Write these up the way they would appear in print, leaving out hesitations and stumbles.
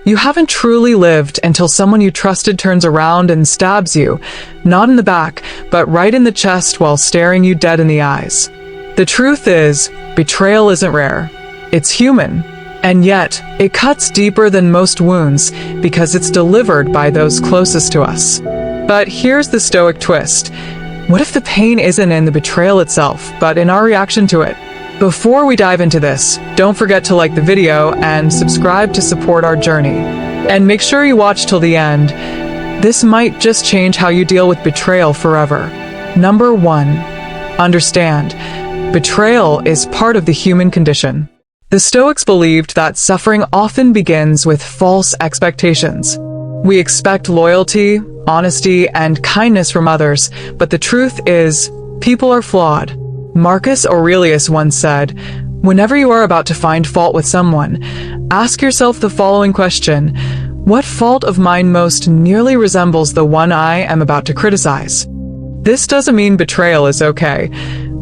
You haven't truly lived until someone you trusted turns around and stabs you, not in the back, but right in the chest while staring you dead in the eyes. The truth is, betrayal isn't rare. It's human. And yet, it cuts deeper than most wounds because it's delivered by those closest to us. But here's the Stoic twist. What if the pain isn't in the betrayal itself, but in our reaction to it? Before we dive into this, don't forget to like the video and subscribe to support our journey. And make sure you watch till the end. This might just change how you deal with betrayal forever. Number 1. Understand. Betrayal is part of the human condition. The Stoics believed that suffering often begins with false expectations. We expect loyalty, honesty, and kindness from others, but the truth is, people are flawed. Marcus Aurelius once said, "Whenever you are about to find fault with someone, ask yourself the following question: what fault of mine most nearly resembles the one I am about to criticize?" This doesn't mean betrayal is okay.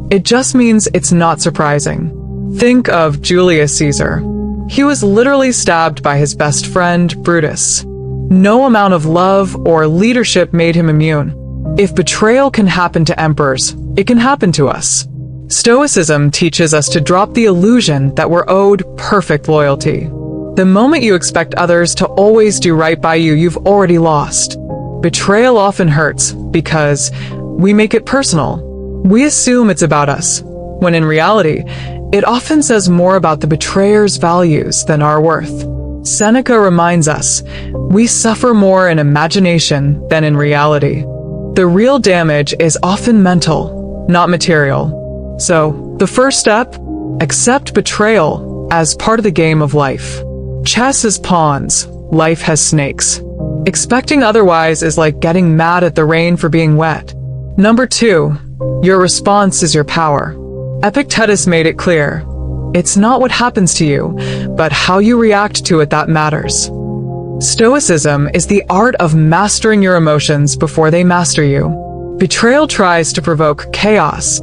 It just means it's not surprising. Think of Julius Caesar. He was literally stabbed by his best friend, Brutus. No amount of love or leadership made him immune. If betrayal can happen to emperors, it can happen to us. Stoicism teaches us to drop the illusion that we're owed perfect loyalty. The moment you expect others to always do right by you, you've already lost. Betrayal often hurts because we make it personal. We assume it's about us, when in reality, it often says more about the betrayer's values than our worth. Seneca reminds us, we suffer more in imagination than in reality. The real damage is often mental, not material. So, the first step? Accept betrayal as part of the game of life. Chess is pawns, life has snakes. Expecting otherwise is like getting mad at the rain for being wet. Number 2, your response is your power. Epictetus made it clear. It's not what happens to you, but how you react to it that matters. Stoicism is the art of mastering your emotions before they master you. Betrayal tries to provoke chaos,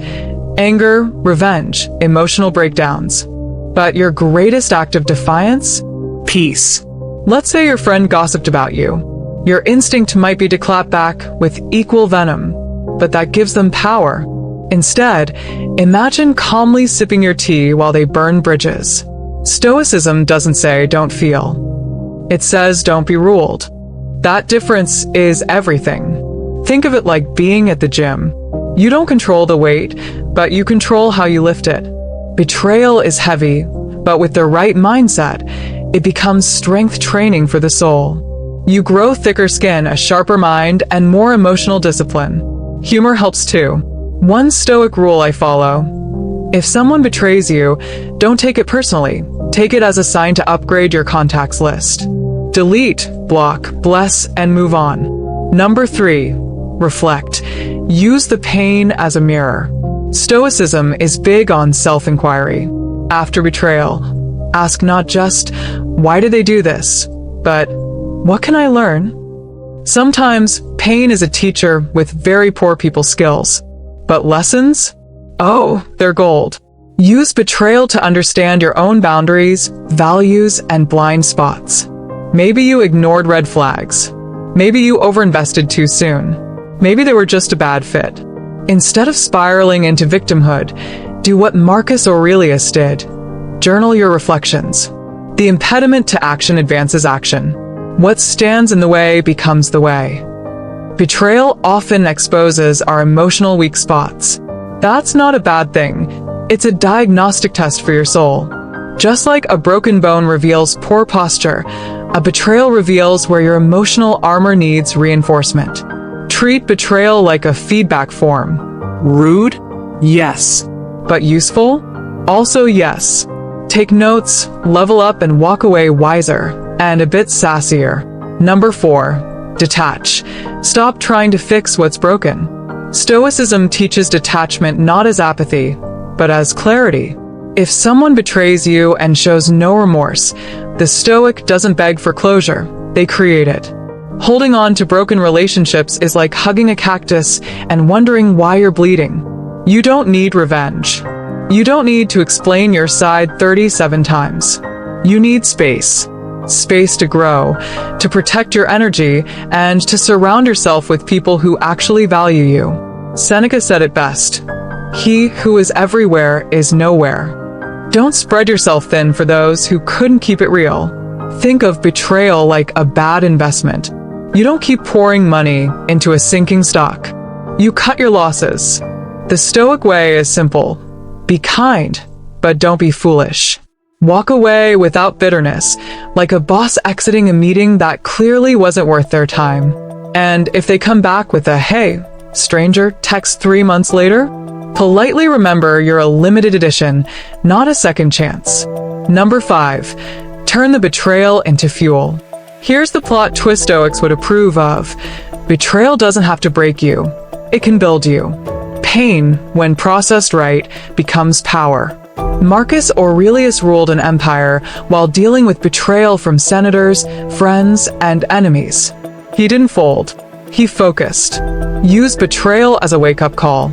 anger, revenge, emotional breakdowns. But your greatest act of defiance? Peace. Let's say your friend gossiped about you. Your instinct might be to clap back with equal venom, but that gives them power. Instead, imagine calmly sipping your tea while they burn bridges. Stoicism doesn't say don't feel. It says don't be ruled. That difference is everything. Think of it like being at the gym. You don't control the weight, but you control how you lift it. Betrayal is heavy, but with the right mindset, it becomes strength training for the soul. You grow thicker skin, a sharper mind, and more emotional discipline. Humor helps too. One Stoic rule I follow: if someone betrays you, don't take it personally. Take it as a sign to upgrade your contacts list. Delete, block, bless, and move on. Number 3, reflect. Use the pain as a mirror. Stoicism is big on self-inquiry. After betrayal, ask not just, why did they do this, but what can I learn? Sometimes, pain is a teacher with very poor people skills. But lessons? Oh, they're gold. Use betrayal to understand your own boundaries, values, and blind spots. Maybe you ignored red flags. Maybe you overinvested too soon. Maybe they were just a bad fit. Instead of spiraling into victimhood, do what Marcus Aurelius did. Journal your reflections. The impediment to action advances action. What stands in the way becomes the way. Betrayal often exposes our emotional weak spots. That's not a bad thing. It's a diagnostic test for your soul. Just like a broken bone reveals poor posture, a betrayal reveals where your emotional armor needs reinforcement. Treat betrayal like a feedback form. Rude? Yes. But useful? Also yes. Take notes, level up, and walk away wiser, and a bit sassier. Number 4. Detach. Stop trying to fix what's broken. Stoicism teaches detachment not as apathy, but as clarity. If someone betrays you and shows no remorse, the Stoic doesn't beg for closure, they create it. Holding on to broken relationships is like hugging a cactus and wondering why you're bleeding. You don't need revenge. You don't need to explain your side 37 times. You need space. space to grow, to protect your energy, and to surround yourself with people who actually value you. Seneca said it best: "He who is everywhere is nowhere." Don't spread yourself thin for those who couldn't keep it real. Think of betrayal like a bad investment. You don't keep pouring money into a sinking stock. You cut your losses. The Stoic way is simple. Be kind, but don't be foolish. Walk away without bitterness, like a boss exiting a meeting that clearly wasn't worth their time. And if they come back with a "Hey, stranger," text 3 months later, politely remember you're a limited edition, not a second chance. Number 5. Turn the betrayal into fuel. Here's the plot twist Stoics would approve of. Betrayal doesn't have to break you. It can build you. Pain, when processed right, becomes power. Marcus Aurelius ruled an empire while dealing with betrayal from senators, friends, and enemies. He didn't fold. He focused. Use betrayal as a wake-up call.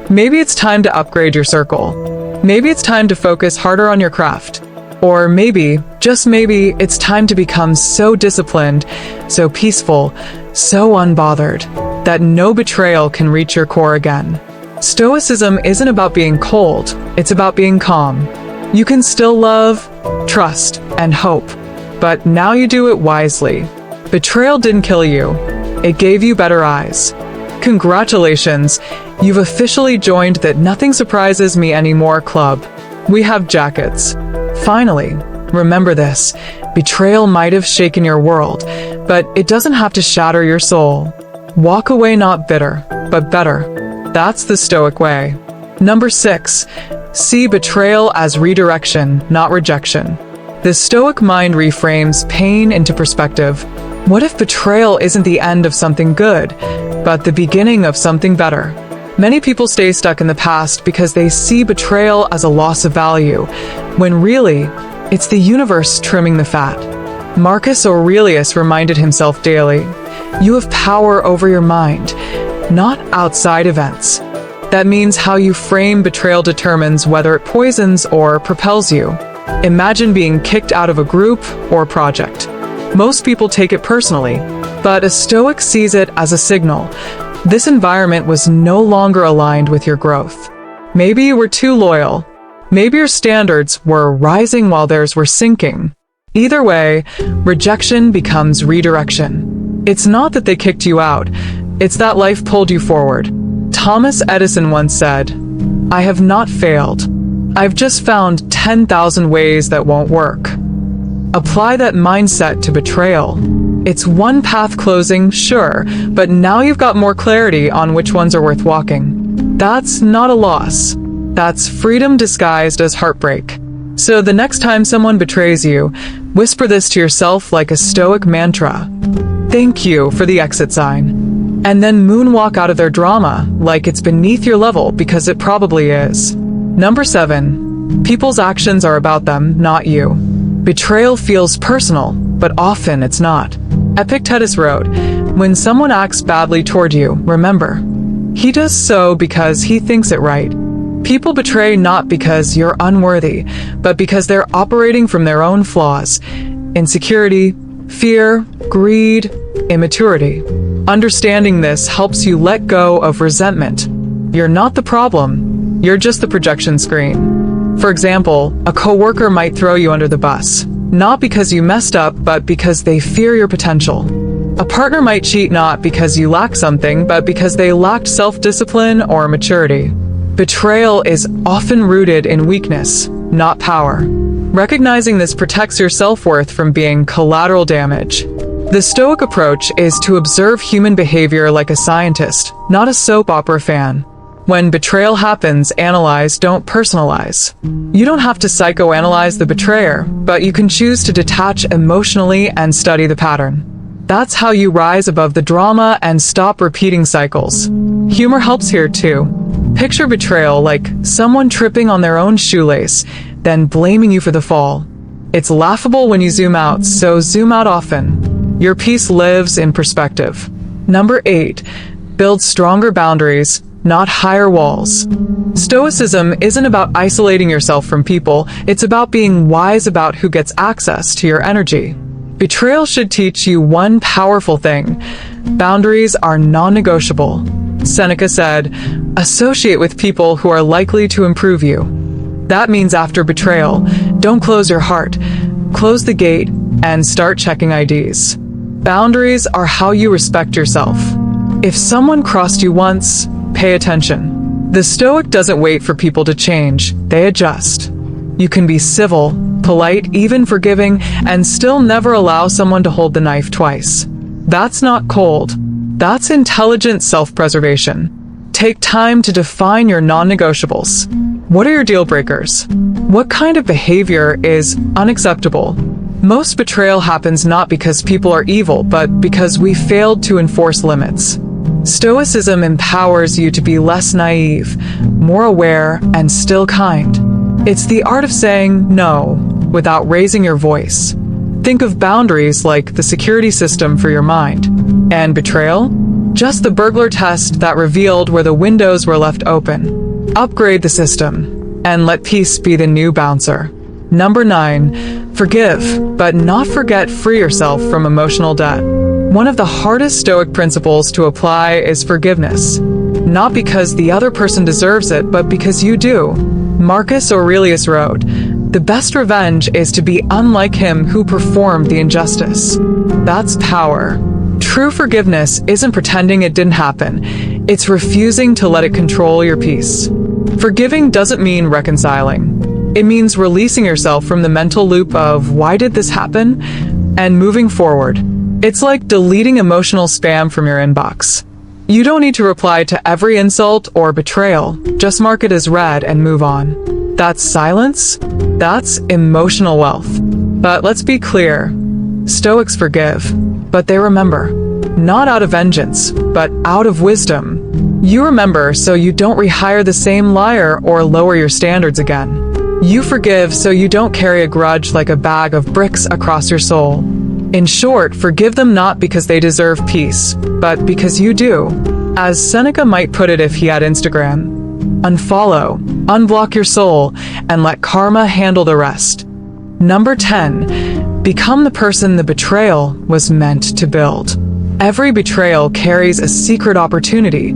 Maybe it's time to upgrade your circle. Maybe it's time to focus harder on your craft. Or maybe, just maybe, it's time to become so disciplined, so peaceful, so unbothered, that no betrayal can reach your core again. Stoicism isn't about being cold, it's about being calm. You can still love, trust, and hope, but now you do it wisely. Betrayal didn't kill you, it gave you better eyes. Congratulations, you've officially joined that Nothing Surprises Me Anymore club. We have jackets. Finally, remember this: betrayal might have shaken your world, but it doesn't have to shatter your soul. Walk away not bitter, but better. That's the Stoic way. Number 6. See betrayal as redirection, not rejection. The Stoic mind reframes pain into perspective. What if betrayal isn't the end of something good, but the beginning of something better? Many people stay stuck in the past because they see betrayal as a loss of value, when really, it's the universe trimming the fat. Marcus Aurelius reminded himself daily, you have power over your mind, not outside events. That means how you frame betrayal determines whether it poisons or propels you. Imagine being kicked out of a group or project. Most people take it personally, but a Stoic sees it as a signal. This environment was no longer aligned with your growth. Maybe you were too loyal. Maybe your standards were rising while theirs were sinking. Either way, rejection becomes redirection. It's not that they kicked you out, it's that life pulled you forward. Thomas Edison once said, "I have not failed. I've just found 10,000 ways that won't work." Apply that mindset to betrayal. It's one path closing, sure, but now you've got more clarity on which ones are worth walking. That's not a loss. That's freedom disguised as heartbreak. So the next time someone betrays you, whisper this to yourself like a Stoic mantra. Thank you for the exit sign. And then moonwalk out of their drama like it's beneath your level, because it probably is. Number 7. People's actions are about them, not you. Betrayal feels personal, but often it's not. Epictetus wrote, when someone acts badly toward you, remember, he does so because he thinks it right. People betray not because you're unworthy, but because they're operating from their own flaws, insecurity, fear, greed, immaturity. Understanding this helps you let go of resentment. You're not the problem, you're just the projection screen. For example, a coworker might throw you under the bus, not because you messed up, but because they fear your potential. A partner might cheat not because you lack something, but because they lacked self-discipline or maturity. Betrayal is often rooted in weakness, not power. Recognizing this protects your self-worth from being collateral damage. The Stoic approach is to observe human behavior like a scientist, not a soap opera fan. When betrayal happens, analyze, don't personalize. You don't have to psychoanalyze the betrayer, but you can choose to detach emotionally and study the pattern. That's how you rise above the drama and stop repeating cycles. Humor helps here too. Picture betrayal like someone tripping on their own shoelace, then blaming you for the fall. It's laughable when you zoom out, so zoom out often. Your peace lives in perspective. Number 8. Build stronger boundaries, not higher walls. Stoicism isn't about isolating yourself from people, it's about being wise about who gets access to your energy. Betrayal should teach you one powerful thing: boundaries are non-negotiable. Seneca said, "Associate with people who are likely to improve you." That means after betrayal, don't close your heart. Close the gate and start checking IDs. Boundaries are how you respect yourself. If someone crossed you once, pay attention. The Stoic doesn't wait for people to change, they adjust. You can be civil, polite, even forgiving, and still never allow someone to hold the knife twice. That's not cold. That's intelligent self-preservation. Take time to define your non-negotiables. What are your deal breakers? What kind of behavior is unacceptable? Most betrayal happens not because people are evil, but because we failed to enforce limits. Stoicism empowers you to be less naive, more aware, and still kind. It's the art of saying no without raising your voice. Think of boundaries like the security system for your mind. And betrayal? Just the burglar test that revealed where the windows were left open. Upgrade the system, and let peace be the new bouncer. Number 9, forgive, but not forget free yourself from emotional debt. One of the hardest Stoic principles to apply is forgiveness. Not because the other person deserves it, but because you do. Marcus Aurelius wrote, "The best revenge is to be unlike him who performed the injustice." That's power. True forgiveness isn't pretending it didn't happen. It's refusing to let it control your peace. Forgiving doesn't mean reconciling. It means releasing yourself from the mental loop of "why did this happen?" and moving forward. It's like deleting emotional spam from your inbox. You don't need to reply to every insult or betrayal. Just mark it as read and move on. That's silence. That's emotional wealth. But let's be clear. Stoics forgive, but they remember. Not out of vengeance, but out of wisdom. You remember so you don't rehire the same liar or lower your standards again. You forgive so you don't carry a grudge like a bag of bricks across your soul. In short, forgive them not because they deserve peace, but because you do. As Seneca might put it if he had Instagram, unfollow, unblock your soul, and let karma handle the rest. Number 10, become the person the betrayal was meant to build. Every betrayal carries a secret opportunity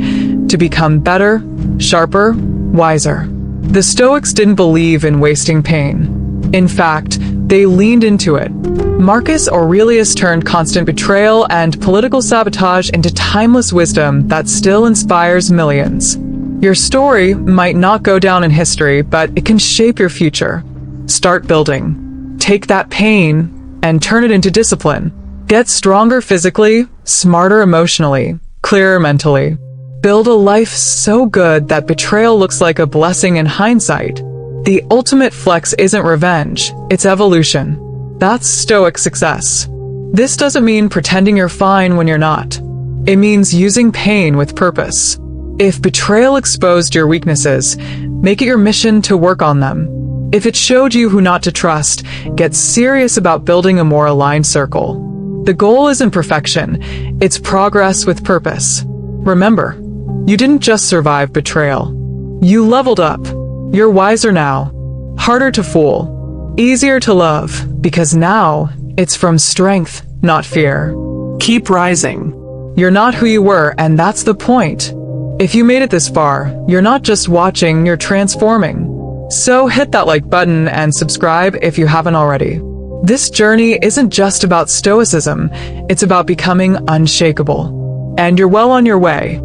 to become better, sharper, wiser. The Stoics didn't believe in wasting pain. In fact, they leaned into it. Marcus Aurelius turned constant betrayal and political sabotage into timeless wisdom that still inspires millions. Your story might not go down in history, but it can shape your future. Start building. Take that pain and turn it into discipline. Get stronger physically, smarter emotionally, clearer mentally. Build a life so good that betrayal looks like a blessing in hindsight. The ultimate flex isn't revenge, it's evolution. That's Stoic success. This doesn't mean pretending you're fine when you're not. It means using pain with purpose. If betrayal exposed your weaknesses, make it your mission to work on them. If it showed you who not to trust, get serious about building a more aligned circle. The goal isn't perfection, it's progress with purpose. Remember, you didn't just survive betrayal. You leveled up. You're wiser now, harder to fool, easier to love, because now it's from strength, not fear. Keep rising. You're not who you were, and that's the point. If you made it this far, you're not just watching, you're transforming. So hit that like button and subscribe if you haven't already. This journey isn't just about Stoicism, it's about becoming unshakable. And you're well on your way.